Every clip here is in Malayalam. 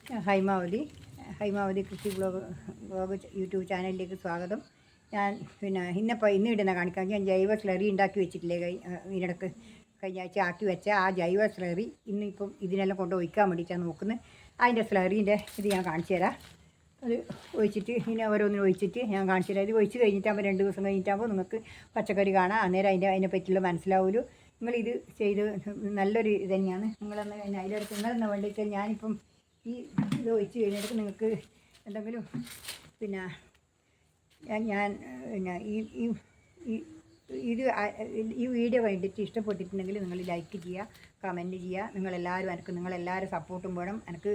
ഹൈമാവതി ഹൈമാവതി കൃഷി ബ്ലോഗ് യൂട്യൂബ് ചാനലിലേക്ക് സ്വാഗതം. ഞാൻ ഇന്ന് ഇടുന്ന കാണിക്കാം. ഞാൻ ജൈവ സ്ലറി ഉണ്ടാക്കി വെച്ചിട്ടില്ലേ, ഇതിനിടക്ക് കഴിഞ്ഞ ആഴ്ച ആക്കി വെച്ച ആ ജൈവ സ്ലറി ഇന്നിപ്പം ഇതിനെല്ലാം കൊണ്ട് ഒഴിക്കാൻ വേണ്ടിയിട്ടാണ് നോക്കുന്നത്. അതിൻ്റെ സ്ലറീൻ്റെ ഇത് ഞാൻ കാണിച്ചു തരാം. അത് ഒഴിച്ചിട്ട് ഇനി ഓരോന്നിനും ഒഴിച്ചിട്ട് ഞാൻ കാണിച്ചു തരാം. ഇത് ഒഴിച്ച് കഴിഞ്ഞിട്ടാകുമ്പോൾ 2 ദിവസം കഴിഞ്ഞിട്ടാകുമ്പോൾ നിങ്ങൾക്ക് പച്ചക്കറി കാണാം. അന്നേരം അതിനെ പറ്റിയുള്ള മനസ്സിലാവുമല്ലോ. നിങ്ങളിത് ചെയ്ത് നല്ലൊരു ഇത് തന്നെയാണ്. നിങ്ങളൊന്ന് അതിലെടുത്ത് നിങ്ങളെന്ന് വേണ്ടിയിട്ട് ഞാനിപ്പം ഇത് ഒഴിച്ച് കഴിഞ്ഞിട്ട് നിങ്ങൾക്ക് എന്തെങ്കിലും ഞാൻ ഈ വീഡിയോ കണ്ടിട്ട് ഇഷ്ടപ്പെട്ടിട്ടുണ്ടെങ്കിൽ നിങ്ങൾ ലൈക്ക് ചെയ്യുക, കമൻറ്റ് ചെയ്യുക. നിങ്ങളെല്ലാവരും സപ്പോർട്ടും വേണം. എനിക്ക്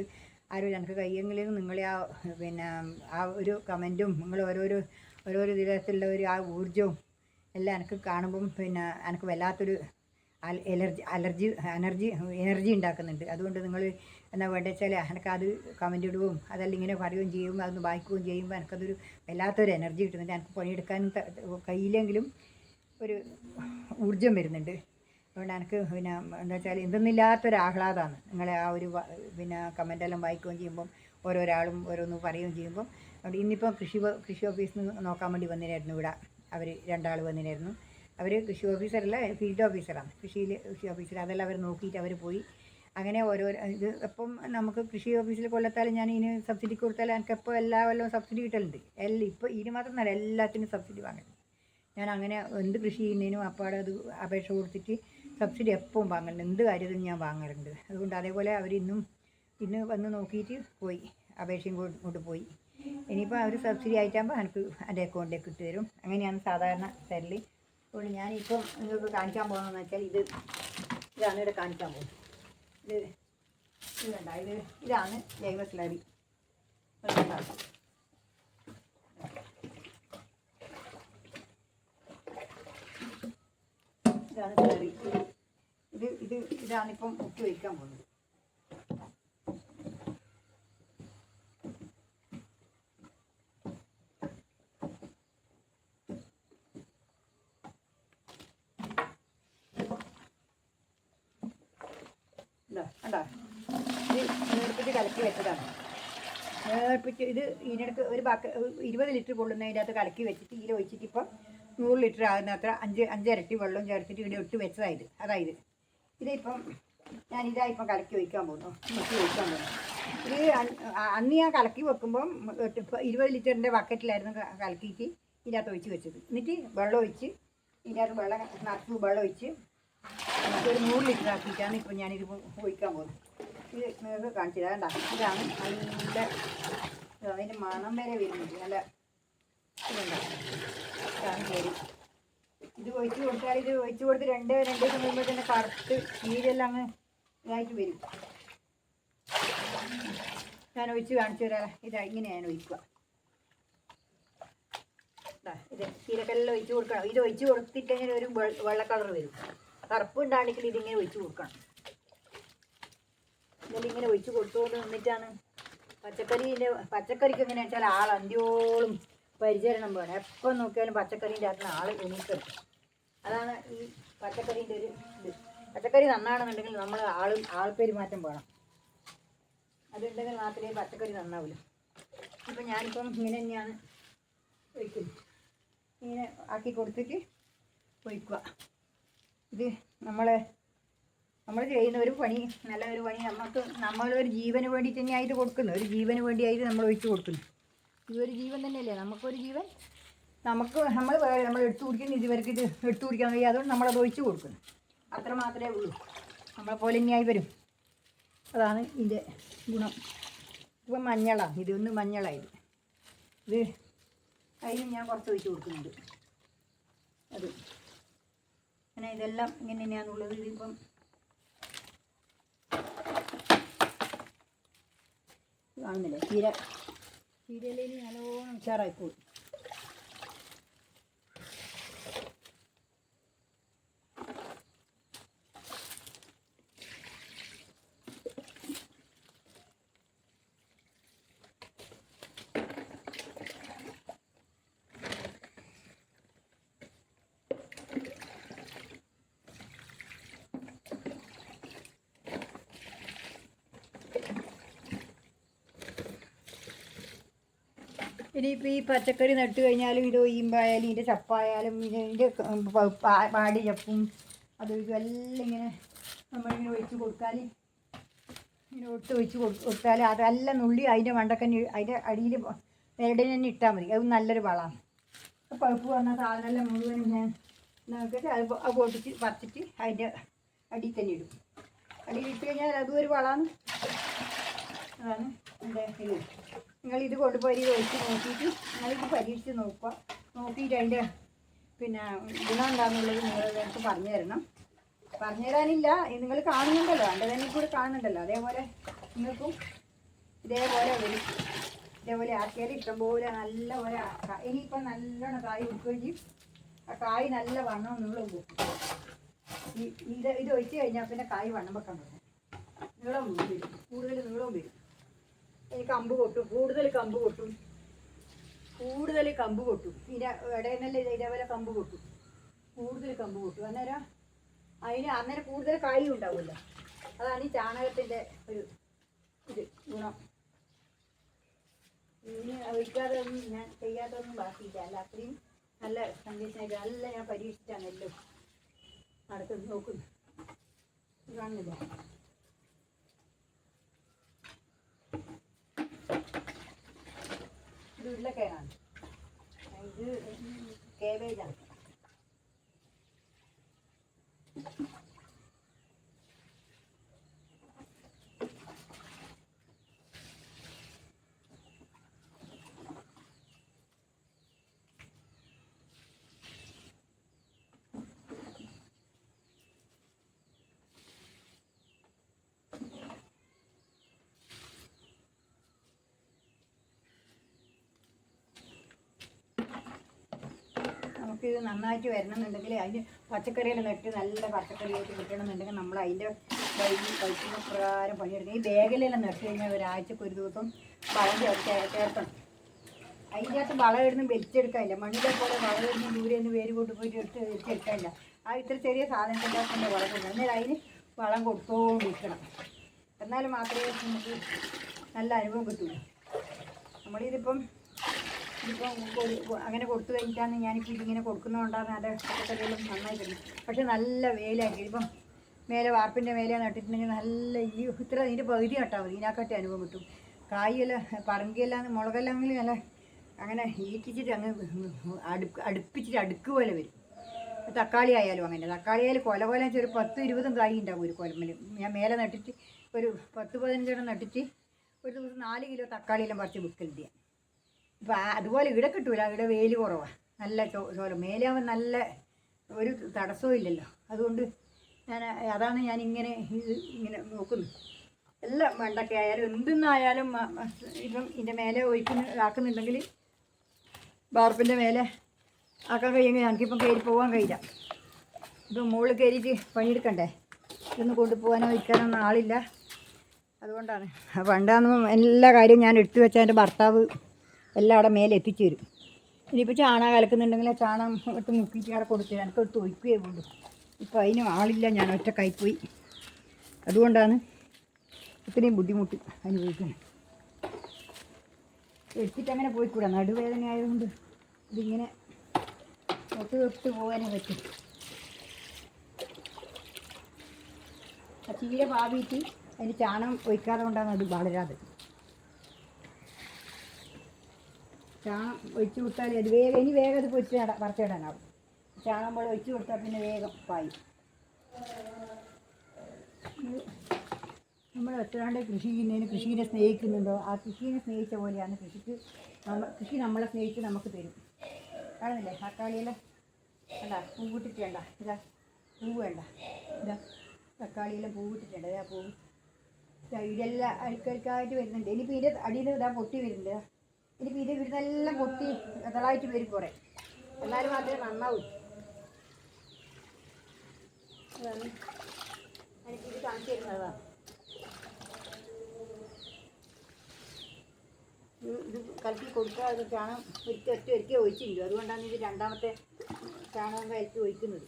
കഴിയെങ്കിലും നിങ്ങളെ ആ ഒരു കമൻറ്റും നിങ്ങൾ ഓരോരോ ദിവസത്തിലുള്ള ആ ഊർജ്ജവും എല്ലാം എനിക്ക് കാണുമ്പം എനിക്ക് വല്ലാത്തൊരു എനർജി ഉണ്ടാക്കുന്നുണ്ട്. അതുകൊണ്ട് നിങ്ങൾ എന്താ വേണ്ടത് വെച്ചാൽ എനിക്കത് കമൻ്റ് ഇടുകയും അതല്ല ഇങ്ങനെ പറയുകയും ചെയ്യും, അതൊന്ന് വായിക്കുകയും ചെയ്യുമ്പോൾ എനിക്കതൊരു വല്ലാത്തൊരു എനർജി കിട്ടുന്നുണ്ട്. എനിക്ക് പണിയെടുക്കാനും കഴിയില്ലെങ്കിലും ഒരു ഊർജ്ജം വരുന്നുണ്ട്. അതുകൊണ്ട് എനിക്ക് എന്താ വെച്ചാൽ എന്തെന്നില്ലാത്തൊരു ആഹ്ലാദമാണ് നിങ്ങളെ ആ ഒരു കമൻ്റെല്ലാം വായിക്കുകയും ചെയ്യുമ്പം ഓരോരാളും ഓരോന്ന് പറയുകയും ചെയ്യുമ്പം. അതുകൊണ്ട് ഇന്നിപ്പം കൃഷി ഓഫീസിൽ നിന്ന് നോക്കാൻ വേണ്ടി വന്നിരുന്നു. ഇവിടെ അവർ 2 ആൾ വന്നിരുന്നു. അവർ കൃഷി ഓഫീസറല്ല, ഫീൽഡ് ഓഫീസറാണ്. കൃഷി ഓഫീസർ. അതെല്ലാം അവർ നോക്കിയിട്ട് അവർ പോയി. അങ്ങനെ ഇത് അപ്പം നമുക്ക് കൃഷി ഓഫീസിൽ കൊല്ലത്താലും ഞാൻ ഇതിന് സബ്സിഡി കൊടുത്താലും എനിക്കെപ്പോൾ വല്ലതും സബ്സിഡി കിട്ടലുണ്ട്. ഇപ്പോൾ ഇതിന് മാത്രമല്ല, എല്ലാത്തിനും സബ്സിഡി വാങ്ങലുണ്ട്. ഞാൻ അങ്ങനെ എന്ത് കൃഷി ചെയ്യുന്നതിനും അപ്പാടെ അത് അപേക്ഷ കൊടുത്തിട്ട് സബ്സിഡി എപ്പോഴും വാങ്ങലുണ്ട്. എന്ത് കാര്യത്തിനും ഞാൻ വാങ്ങലുണ്ട്. അതുകൊണ്ട് അതേപോലെ അവർ ഇന്ന് വന്ന് നോക്കിയിട്ട് പോയി, അപേക്ഷയും കൊണ്ട് പോയി. ഇനിയിപ്പോൾ അവർ സബ്സിഡി ആയിട്ടാകുമ്പോൾ എനിക്ക് എൻ്റെ അക്കൗണ്ടിലേക്ക് ഇട്ട് തരും. അങ്ങനെയാണ് സാധാരണ തരൽ. അതുകൊണ്ട് ഞാനിപ്പം നിങ്ങൾക്ക് കാണിക്കാൻ പോകുന്നതെന്ന് വെച്ചാൽ ഇതാണ് ഇവിടെ കാണിക്കാൻ പോകുന്നത്. ഇത് വേണ്ട, ഇതാണ് ജൈവ സ്ലറി. ഇതാണ് സ്ലറി. ഇതാണിപ്പം മുക്കി വയ്ക്കാൻ പോകുന്നത്. കണ്ടോ, ഇത് നേർപ്പിച്ച് കലക്കി വെച്ചതാണ്. ഇത് ഇതിനടുത്ത് ഒരു 20 ലിറ്റർ കൊള്ളുന്നതിൻ്റെ അകത്ത് കലക്കി വെച്ചിട്ട് ഇതിൽ ഒഴിച്ചിട്ട് ഇപ്പം 100 ലിറ്റർ ആകുന്ന അത്ര 5 ഇരട്ടി വെള്ളം ചേർത്തിട്ട് ഇവിടെ ഇട്ട് വെച്ചതായത്. അതായത് ഇതിപ്പം ഇപ്പം കലക്കി വയ്ക്കാൻ പോകുന്നു, മുക്കി വയ്ക്കാൻ പോകുന്നു. ഇത് അന്ന് ഞാൻ കലക്കി വെക്കുമ്പം 20 ലിറ്ററിൻ്റെ ബക്കറ്റിലായിരുന്നു കലക്കിയിട്ട് ഇതിനകത്ത് ഒഴിച്ച് വെച്ചത്. എന്നിട്ട് വെള്ളം ഒഴിച്ച് ഇതിനകത്ത് നിറച്ച് വെള്ളം ഒഴിച്ച് ഒരു 100 ലിറ്റർ ആക്കിയിട്ടാണ് ഇപ്പം ഞാനിത് ഒഴിക്കാൻ പോകുന്നത്. ഇത് നിങ്ങൾക്ക് കാണിച്ചു തരാം. ഇതാണ് അതിൻ്റെ മണം വരെ വരുന്നുണ്ട്. നല്ല ഇതുണ്ടാകും. ഇതാണ് ശരി. ഇത് ഒഴിച്ച് കൊടുത്താൽ ഇത് ഒഴിച്ച് കൊടുത്ത് 2 ദിവസം കഴിയുമ്പോൾ തന്നെ കറുത്ത് നീരെല്ലാം അങ്ങ് ഇതായിട്ട് വരും. ഞാൻ ഒഴിച്ച് കാണിച്ചു തരാം. ഇങ്ങനെയാണ് ഒഴിക്കുക. ഇത് ചീരക്കെല്ലാം ഒഴിച്ച് കൊടുക്കണം. ഇത് ഒഴിച്ച് കൊടുത്തിട്ടെങ്കിൽ ഒരു വെള്ള കളർ വരും. കറുപ്പ് ഉണ്ടാണെങ്കിൽ ഇതിങ്ങനെ ഒഴിച്ച് കൊടുക്കണം. ഇതിലിങ്ങനെ ഒഴിച്ച് കൊടുത്തുകൊണ്ട് നിന്നിട്ടാണ് പച്ചക്കറിക്ക് എങ്ങനെയാ വെച്ചാൽ അന്ത്യോളം പരിചരണം വേണം. എപ്പം നോക്കിയാലും പച്ചക്കറീൻ്റെ അകത്ത് എണീക്കെടുക്കും. അതാണ് ഈ പച്ചക്കറീൻ്റെ ഒരു ഇത്. പച്ചക്കറി നന്നാണെന്നുണ്ടെങ്കിൽ നമ്മൾ ആൾപ്പെരുമാറ്റം വേണം. അതുണ്ടെങ്കിൽ മാത്രമേ പച്ചക്കറി നന്നാവില്ല. ഇപ്പം ഞാനിപ്പം ഇങ്ങനെ തന്നെയാണ് ഒഴിക്കുന്നത്. ഇങ്ങനെ ആക്കി കൊടുത്തിട്ട് ഒഴിക്കുക. ഇത് നമ്മൾ ചെയ്യുന്ന ഒരു പണി, നല്ലൊരു പണി. നമ്മളൊരു ജീവന് വേണ്ടി തന്നെയായിട്ട് കൊടുക്കുന്നു. ഒരു ജീവന് വേണ്ടിയായിട്ട് നമ്മൾ ഒഴിച്ച് കൊടുക്കുന്നു. ഈ ഒരു ജീവൻ തന്നെയല്ലേ നമുക്കൊരു ജീവൻ. നമ്മൾ എടുത്തു കുടിക്കുന്നു. ഇതുവരെയ്ക്ക് ഇത് എടുത്തു കുടിക്കാൻ കഴിയും. അതുകൊണ്ട് നമ്മളത് ഒഴിച്ച് കൊടുക്കുന്നു. അത്ര മാത്രമേ ഉള്ളൂ. നമ്മളെ പോലെ തന്നെയായി വരും. അതാണ് ഇതിൻ്റെ ഗുണം. ഇപ്പം മഞ്ഞളാണ്. ഇതൊന്ന് മഞ്ഞളായത്. ഇത് അതിന് ഞാൻ കുറച്ച് ഒഴിച്ച് കൊടുക്കുന്നുണ്ട്. അത് അങ്ങനെ ഇതെല്ലാം ഇങ്ങനെ തന്നെയാണുള്ളത്. ഇതിപ്പം കാണുന്നില്ലേ, ചീരയിലേക്ക് നല്ലോണം ഉഷാറായിപ്പോയി. ഇനിയിപ്പോൾ ഈ പച്ചക്കറി നട്ട് കഴിഞ്ഞാലും ഇത് ഈമ്പായാലും ഇതിൻ്റെ ചപ്പായാലും ഇതിൻ്റെ പാടി ചപ്പും അത് ഇതെല്ലാം ഇങ്ങനെ നമ്മളിങ്ങനെ ഒഴിച്ച് കൊടുത്താൽ ഇങ്ങനെ ഒഴിച്ച് കൊടുത്താൽ അതെല്ലാം നുള്ളി അതിൻ്റെ മണ്ടക്കന്നെ അതിൻ്റെ അടിയിൽ നേരടെ തന്നെ ഇട്ടാൽ മതി. അത് നല്ലൊരു വളമാണ്. പഴുപ്പ് വന്ന സാധനമെല്ലാം മുഴുവനും ഞാൻ നോക്കിയിട്ട് അത് പൊട്ടിച്ച് പറിച്ചിട്ട് അതിൻ്റെ അടിയിൽ തന്നെ ഇടും. അടിയിൽ ഇട്ട് കഴിഞ്ഞാൽ അതും ഒരു വളമാണ്. അതാണ് എൻ്റെ ഇത്. നിങ്ങളിത് കൊണ്ടുപോയി ഒഴിച്ച് നോക്കിയിട്ട് നിങ്ങളിത് പരീക്ഷിച്ച് നോക്കുക. നോക്കിയിട്ട് അതിൻ്റെ പിന്നെ ഗുണം എന്താണെന്നുള്ളത് നിങ്ങൾ എനിക്ക് പറഞ്ഞു തരണം. പറഞ്ഞു തരാനില്ല, നിങ്ങൾ കാണുന്നുണ്ടല്ലോ, എൻ്റെ തന്നെ കൂടെ കാണുന്നുണ്ടല്ലോ. അതേപോലെ നിങ്ങൾക്കും ഇതേപോലെ വരും. ഇതേപോലെ ആക്കിയാൽ ഇഷ്ടംപോലെ നല്ല പോലെ ഇനിയിപ്പം നല്ലോണം കായ് കൊടുക്കുകയും ആ കായ് നല്ല വണ്ണം നീളം പോകും. ഇത് ഒഴിച്ച് കഴിഞ്ഞാൽ പിന്നെ കായ് വണ്ണം വെക്കാൻ പറ്റും. നീളം വരും, കൂടുതൽ നീളവും വരും. ഇനി കമ്പ് കൊട്ടും, കൂടുതൽ കമ്പ് കൊട്ടും. ഇതിൻ്റെ ഇടയിൽ നല്ല ഇതേപോലെ കമ്പ് കൊട്ടും, കൂടുതൽ കമ്പ് കൊട്ടും. അന്നേരം കൂടുതൽ കായും ഉണ്ടാവുമല്ലോ. അതാണ് ഈ ചാണകത്തിൻ്റെ ഒരു ഗുണം. ഇതിന് ഒഴിക്കാതെ ഒന്നും ഞാൻ ചെയ്യാത്തതൊന്നും ബാക്കിയില്ല. അല്ല അത്രയും നല്ല കണ്ടീഷനായിട്ട് നല്ല ഞാൻ പരീക്ഷിച്ചാണ് എല്ലാം നടക്കുന്നത്. നോക്കുന്നു കാണുന്നില്ല. ഇത് ഉരുളക്കിഴങ്ങാണ്, ഇത് കേബേജാണ്. നമുക്കിത് നന്നായിട്ട് വരണമെന്നുണ്ടെങ്കിൽ അതിന് പച്ചക്കറിയെല്ലാം നട്ട് നല്ല പച്ചക്കറിയായിട്ട് കിട്ടണമെന്നുണ്ടെങ്കിൽ നമ്മൾ അതിൻ്റെ കഴിക്കുന്ന പ്രകാരം പണിയെടുക്കണം. ഈ ബാഗിലെല്ലാം നട്ട് കഴിഞ്ഞാൽ ഒരാഴ്ചക്ക് ഒരു ദിവസം വളം ചേർക്കണം. അതിൻ്റെ അകത്ത് വളം ഇടുന്നും വലിച്ചെടുക്കാനില്ല. മണ്ണിലെ പോലെ വളം ഇടുന്ന ദൂരെ നിന്ന് വേര് കൊണ്ടുപോയിട്ട് വലിച്ചെടുക്കാനില്ല. ആ ഇത്ര ചെറിയ സാധനത്തിൻ്റെ അകത്ത് വളം കൊടുക്കണം. എന്നാൽ അതിന് വളം കൊടുത്തോണ്ടിരിക്കണം. എന്നാൽ മാത്രമേ നമുക്ക് നല്ല അനുഭവം കിട്ടുള്ളൂ. ഇതിപ്പം അങ്ങനെ കൊടുത്തു കഴിഞ്ഞിട്ടാണ് ഞാനിപ്പോൾ ഇതിങ്ങനെ കൊടുക്കുന്നതുകൊണ്ടാണ് അത് പച്ചക്കറികളും നന്നായി തരുന്നത്. പക്ഷെ നല്ല വെയിലാക്കി ഇപ്പം മേലെ വാർപ്പിൻ്റെ മേലെ നട്ടിട്ടുണ്ടെങ്കിൽ നല്ല ഇത്ര ഇതിൻ്റെ പകുതി നട്ടാൽ മതി, ഇതിനെക്കാട്ടി അനുഭവം കിട്ടും. കായെല്ലാം പറങ്കിയെല്ലാം മുളകെല്ലാമെങ്കിൽ നല്ല അങ്ങനെ ഈറ്റിച്ചിട്ട് അങ്ങ് അടുപ്പിച്ചിട്ട് അടുക്ക് പോലെ വരും. തക്കാളി ആയാലും അങ്ങനെ, തക്കാളി ആയാലും കൊല ഒരു 10-20 കായ് ഉണ്ടാവും ഒരു കൊലമ്മൽ. ഞാൻ മേലെ നട്ടിട്ട് ഒരു 10-15 നട്ടിട്ട് ഒരു ദിവസം 4 കിലോ തക്കാളിയെല്ലാം പറിച്ച് വിൽക്കലുണ്ട്. ഇപ്പം അതുപോലെ ഇവിടെ കിട്ടൂല, ഇവിടെ വെയിൽ കുറവാണ്, നല്ല ചോല. മേലാവുമ്പോൾ നല്ല ഒരു തടസ്സവും ഇല്ലല്ലോ. അതുകൊണ്ട് അതാണ് ഞാൻ ഇങ്ങനെ നോക്കുന്നത്. എല്ലാം വെണ്ടയ്ക്ക ആയാലും എന്തെന്നായാലും ഇപ്പം ഇതിൻ്റെ മേലെ ആക്കുന്നുണ്ടെങ്കിൽ വാർപ്പിൻ്റെ മേലെ ആക്കാൻ കഴിയുമെങ്കിൽ എനിക്കിപ്പം കയറി പോകാൻ കഴിയില്ല. ഇപ്പം മുകളിൽ കയറിയിട്ട് പണിയെടുക്കണ്ടേ, ഇതൊന്ന് കൊണ്ടുപോകാനോ വയ്ക്കാനൊന്നും ആളില്ല. അതുകൊണ്ടാണ് പണ്ടാകുമ്പോൾ എല്ലാ കാര്യവും ഞാൻ എടുത്തു വെച്ചാൽ എൻ്റെ ഭർത്താവ് എല്ലാം അവിടെ മേലെ എത്തിച്ചു തരും. ഇനിയിപ്പോൾ ചാണകം കലക്കുന്നുണ്ടെങ്കിൽ ആ ചാണകം ഇട്ട് മുക്കിയിട്ട് അവിടെ കൊടുത്തു എനിക്ക് എടുത്ത് ഒഴിക്കുകയേ വേണ്ടു. ഇപ്പോൾ അതിനും ആളില്ല, ഞാൻ ഒറ്റക്കായിപ്പോയി. അതുകൊണ്ടാണ് ഇത്രയും ബുദ്ധിമുട്ട് അനുഭവിക്കുന്നത്. എടുത്തിട്ട് അങ്ങനെ പോയിക്കൂടാ, നടുവേദന ആയതുകൊണ്ട് ഇതിങ്ങനെ തൊട്ട് പോകാനേ പറ്റും. ആ ചീര പാവിയിട്ട് അതിന് ചാണകം ഒഴിക്കാതെ കൊണ്ടാണ് അത് വളരാതെ. ചാണം ഒഴിച്ചു കൊടുത്താൽ അത് വേഗം അത് പറിച്ചിടാനാവും. ചാണം പോലെ ഒഴിച്ചു കൊടുത്താൽ പിന്നെ വേഗം പായി. നമ്മൾ എത്രാണ്ട് കൃഷി ചെയ്യുന്നതിന് കൃഷിയെ സ്നേഹിക്കുന്നുണ്ടോ, ആ കൃഷിയെ സ്നേഹിച്ച പോലെയാണ് കൃഷി നമ്മളെ സ്നേഹിച്ച് നമുക്ക് തരും. കാണുന്നില്ലേ തക്കാളിയെല്ലാം വേണ്ട, പൂവിട്ടിട്ടേണ്ട, ഇതാ പൂവ് വേണ്ട, ഇതാ തക്കാളിയെല്ലാം പൂവിട്ടിട്ടുണ്ട്. ഇതാ പൂവ് ഇതെല്ലാം അഴുക്കഴുക്കായിട്ട് വരുന്നുണ്ട്. ഇനിയിപ്പോൾ ഇതിൻ്റെ അടിയിൽ ഇതാ പൊട്ടി വരുന്നുണ്ട്. ഇനിയിപ്പോൾ ഇത് ഇവിടുന്നെല്ലാം പൊട്ടി ഇതളായിട്ട് വരും കുറേ, എന്നാലും മാത്രമേ നന്നാവും. അതാണ് എനിക്കിത് കാണിച്ചു തരുന്നതാണ്. ഇത് കലക്കി കൊടുക്കുക, അത് ചാണകം ഒരിക്കൽ ഒഴിച്ചിട്ടുണ്ട്. അതുകൊണ്ടാണ് ഇത് രണ്ടാമത്തെ ചാണകം കലക്കി ഒഴിക്കുന്നത്.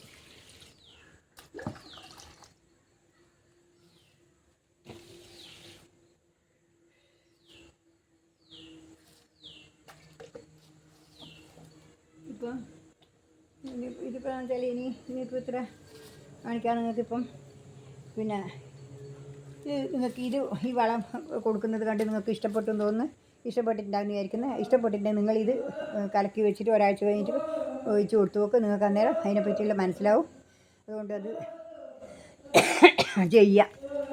നമുക്കിപ്പോൾ വെച്ചാൽ ഇനിയിപ്പോൾ ഇത്ര കാണിക്കാൻ നിങ്ങൾക്കിപ്പം പിന്നെ നിങ്ങൾക്ക് ഈ വളം കൊടുക്കുന്നത് കണ്ട് നിങ്ങൾക്ക് ഇഷ്ടപ്പെട്ടു എന്ന് തോന്നുന്നു. ഇഷ്ടപ്പെട്ടിട്ടുണ്ടാകുന്ന വിചാരിക്കുന്നത്. ഇഷ്ടപ്പെട്ടിട്ടുണ്ടെങ്കിൽ നിങ്ങളിത് കലക്കി വെച്ചിട്ട് ഒരാഴ്ച കഴിഞ്ഞിട്ട് ഒഴിച്ച് കൊടുത്തു നോക്കുക. നിങ്ങൾക്ക് അന്നേരം അതിനെപ്പറ്റിയുള്ള മനസ്സിലാവും. അതുകൊണ്ട്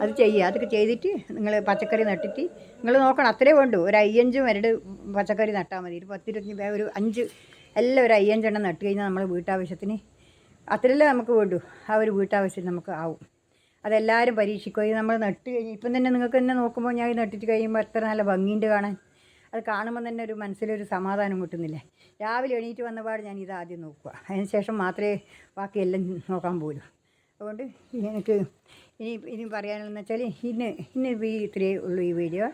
അതൊക്കെ ചെയ്തിട്ട് നിങ്ങൾ പച്ചക്കറി നട്ടിട്ട് നിങ്ങൾ നോക്കണം. അത്രേ വേണ്ടൂ. ഒരു 5 മരട് പച്ചക്കറി നട്ടാൽ മതി. ഒരു 10-25 ഒരു 5 എല്ലാം ഒരു 5 എണ്ണം നട്ട് കഴിഞ്ഞാൽ നമ്മൾ വീട്ടാവശ്യത്തിന് അത്രയല്ലേ നമുക്ക് വേണ്ടൂ. ആ ഒരു വീട്ടാവശ്യത്തിന് നമുക്ക് ആവും. അതെല്ലാവരും പരീക്ഷിക്കുക. ഇത് നമ്മൾ നട്ട് കഴിഞ്ഞ് ഇപ്പം തന്നെ നിങ്ങൾക്ക് തന്നെ നോക്കുമ്പോൾ ഞാൻ നട്ടിട്ട് കഴിയുമ്പോൾ എത്ര നല്ല ഭംഗിയുണ്ട് കാണാൻ. അത് കാണുമ്പോൾ തന്നെ ഒരു മനസ്സിലൊരു സമാധാനം കിട്ടുന്നില്ലേ. രാവിലെ എണീറ്റ് വന്നപാട് ഞാൻ ഇത് ആദ്യം നോക്കുക. അതിന് ശേഷം മാത്രമേ ബാക്കിയെല്ലാം നോക്കാൻ പോലും. അതുകൊണ്ട് എനിക്ക് ഇനി പറയാനുള്ളതെന്ന് വെച്ചാൽ ഇന്ന് ഇത്രയേ ഉള്ളൂ ഈ വീഡിയോ.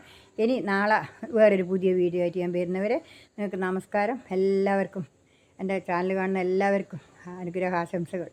ഇനി നാളെ വേറൊരു പുതിയ വീഡിയോ ആയിട്ട് ഞാൻ വരുന്നവരെ നിങ്ങൾക്ക് നമസ്കാരം. എല്ലാവർക്കും എൻ്റെ ചാനൽ കാണുന്ന എല്ലാവർക്കും അനുഗ്രഹാശംസകൾ.